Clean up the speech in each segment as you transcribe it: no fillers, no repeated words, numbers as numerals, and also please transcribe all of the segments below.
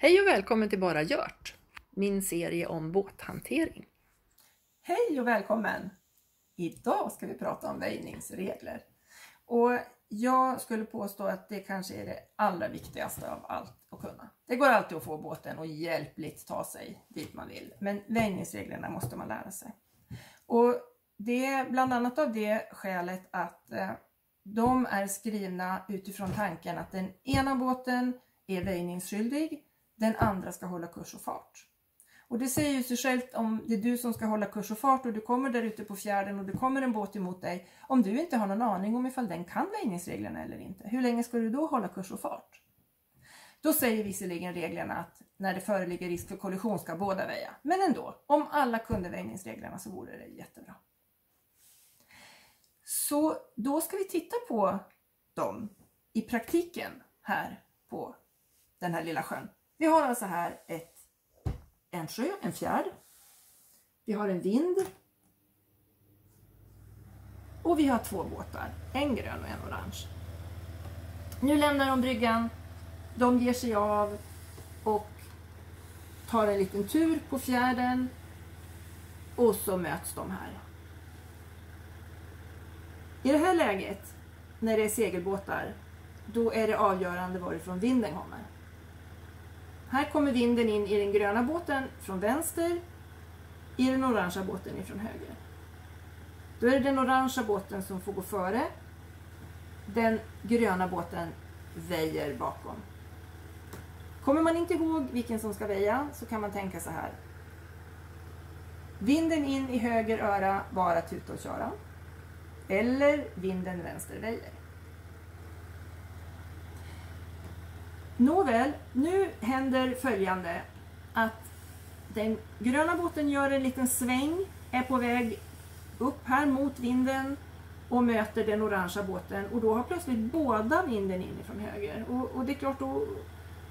Hej och välkommen till Bara Gjort, min serie om båthantering. Hej och välkommen! Idag ska vi prata om väjningsregler. Och jag skulle påstå att det kanske är det allra viktigaste av allt att kunna. Det går alltid att få båten att hjälpligt ta sig dit man vill. Men väjningsreglerna måste man lära sig. Och det är bland annat av det skälet att de är skrivna utifrån tanken att den ena båten är väjningsskyldig. Den andra ska hålla kurs och fart. Och det säger ju sig självt om det är du som ska hålla kurs och fart och du kommer där ute på fjärden och det kommer en båt emot dig. Om du inte har någon aning om ifall den kan väjningsreglerna eller inte. Hur länge ska du då hålla kurs och fart? Då säger visserligen reglerna att när det föreligger risk för kollision ska båda väja. Men ändå, om alla kunde väjningsreglerna så vore det jättebra. Så då ska vi titta på dem i praktiken här på den här lilla sjön. Vi har alltså här en sjö, en fjärd. Vi har en vind. Och vi har två båtar, en grön och en orange. Nu lämnar de bryggan. De ger sig av och tar en liten tur på fjärden. Och så möts de här. I det här läget, när det är segelbåtar, då är det avgörande varifrån vinden kommer. Här kommer vinden in i den gröna båten från vänster, i den orangea båten ifrån höger. Då är det den orangea båten som får gå före. Den gröna båten väjer bakom. Kommer man inte ihåg vilken som ska väja så kan man tänka så här. Vinden in i höger öra, bara tuta och köra. Eller vinden vänster väjer. Nåväl, nu händer följande att den gröna båten gör en liten sväng, är på väg upp här mot vinden och möter den orangea båten och då har plötsligt båda vinden in från höger. Och det är klart, då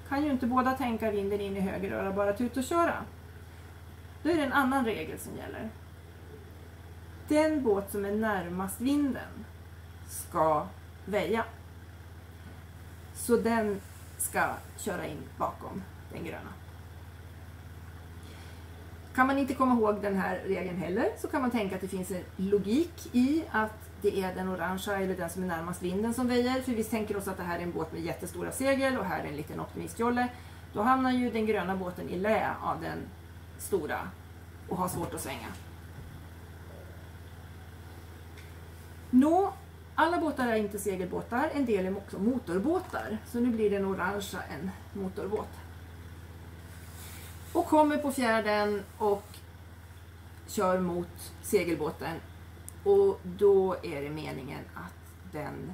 kan ju inte båda tänka vinden in i höger öra, bara ut och köra. Då är det en annan regel som gäller. Den båt som är närmast vinden ska väja. Så den ska köra in bakom den gröna. Kan man inte komma ihåg den här regeln heller så kan man tänka att det finns en logik i att det är den orangea eller den som är närmast vinden som väjer. För vi tänker oss att det här är en båt med jättestora segel och här är en liten optimistjolle. Då hamnar ju den gröna båten i lä av den stora och har svårt att svänga. Alla båtar är inte segelbåtar, en del är också motorbåtar. Så nu blir den orangea en motorbåt. Och kommer på fjärden och kör mot segelbåten. Och då är det meningen att den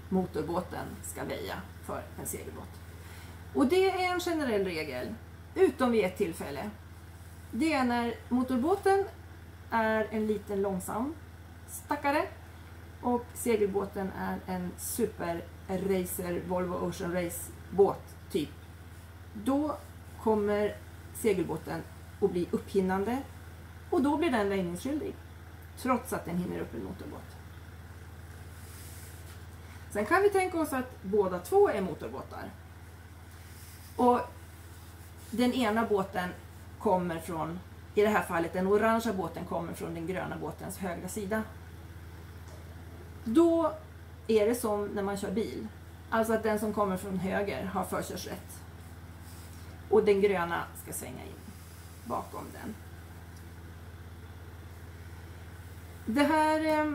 motorbåten ska väja för en segelbåt. Och det är en generell regel, utom vid ett tillfälle. Det är när motorbåten är en liten långsam stackare. Och segelbåten är en super racer Volvo Ocean Race båt typ. Då kommer segelbåten att bli upphinnande och då blir den väjningsskyldig. Trots att den hinner upp en motorbåt. Sen kan vi tänka oss att båda två är motorbåtar. Och den ena båten kommer från, i det här fallet den orangea båten kommer från den gröna båtens högra sida. Då är det som när man kör bil. Alltså att den som kommer från höger har förkörsrätt. Och den gröna ska svänga in bakom den. Det här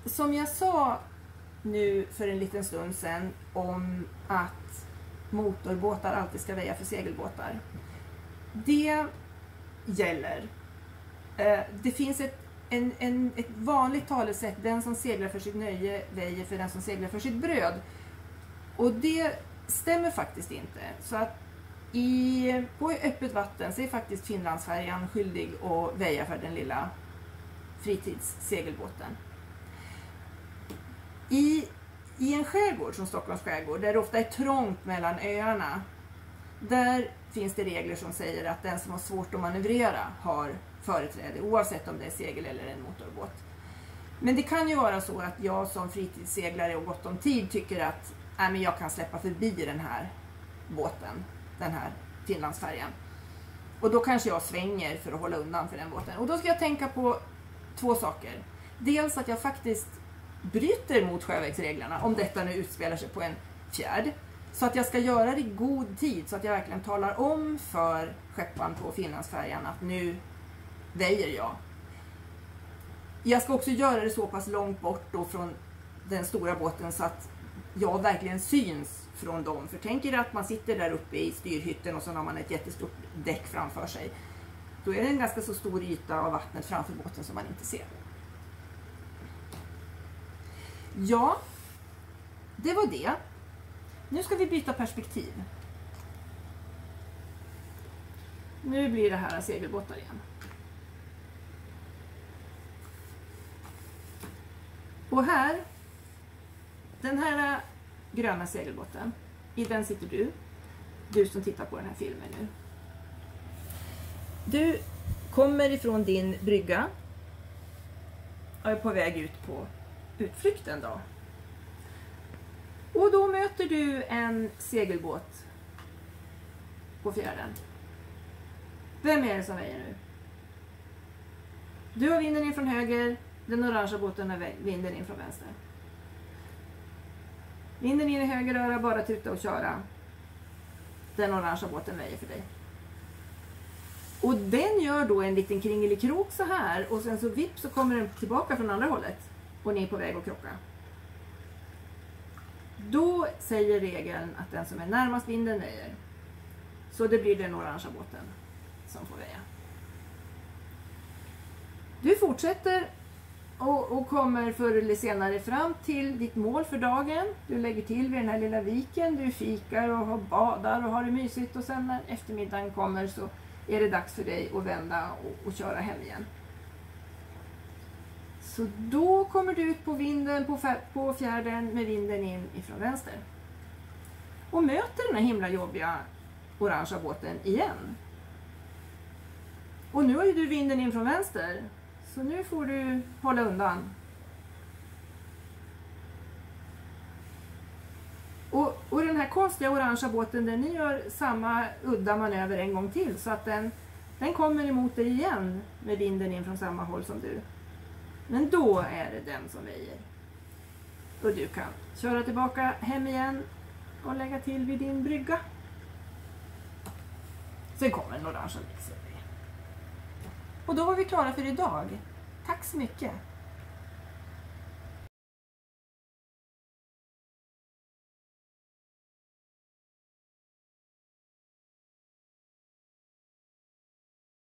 som jag sa nu för en liten stund sedan om att motorbåtar alltid ska väja för segelbåtar. Det gäller. Det finns ett vanligt talesätt, den som seglar för sitt nöje väjer för den som seglar för sitt bröd. Och det stämmer faktiskt inte. Så att på öppet vatten så är faktiskt Finlandsfärjan skyldig att väja för den lilla fritidssegelbåten. I en skärgård som Stockholms skärgård, där det ofta är trångt mellan öarna, där finns det regler som säger att den som har svårt att manövrera har företräde, oavsett om det är segel eller en motorbåt. Men det kan ju vara så att jag som fritidsseglare och gott om tid tycker att men jag kan släppa förbi den här båten, den här Finlandsfärjan. Och då kanske jag svänger för att hålla undan för den båten. Och då ska jag tänka på 2 saker. Dels att jag faktiskt bryter mot sjövägsreglerna, om detta nu utspelar sig på en fjärd. Så att jag ska göra det i god tid, så att jag verkligen talar om för skepparen på Finlandsfärjan att nu väjer jag. Jag ska också göra det så pass långt bort då från den stora båten så att jag verkligen syns från dem. För tänk er att man sitter där uppe i styrhytten och så har man ett jättestort däck framför sig. Då är det en ganska så stor yta av vattnet framför båten som man inte ser. Ja, det var det. Nu ska vi byta perspektiv. Nu blir det här segelbåtar igen. Och här, den här gröna segelbåten, i den sitter du som tittar på den här filmen nu. Du kommer ifrån din brygga och är på väg ut på utflykten då. Och då möter du en segelbåt på fjärden. Vem är det som väjer nu? Du har vinden in från höger, den orangea båten har vinden in från vänster. Vinden in i höger öra, bara tuta och köra. Den orangea båten väjer för dig. Och den gör då en liten kringelikrok så här, och sen så vipp så kommer den tillbaka från andra hållet och ni är på väg att krocka. Då säger regeln att den som är närmast vinden väjer. Så det blir den orangea båten som får väja. Du fortsätter och kommer förr eller senare fram till ditt mål för dagen. Du lägger till vid den här lilla viken, du fikar och badar och har det mysigt, och sen när eftermiddagen kommer så är det dags för dig att vända och köra hem igen. Så då kommer du ut på vinden på fjärden med vinden in ifrån vänster. Och möter den här himla jobbiga orangea båten igen. Och nu har ju du vinden in från vänster. Så nu får du hålla undan. Och den här konstiga orangea båten, den gör samma udda manöver en gång till. Så att den kommer emot dig igen med vinden in från samma håll som du. Men då är det den som väjer. Och du kan köra tillbaka hem igen och lägga till vid din brygga. Sen kommer en orangea växel. Och då var vi klara för idag. Tack så mycket!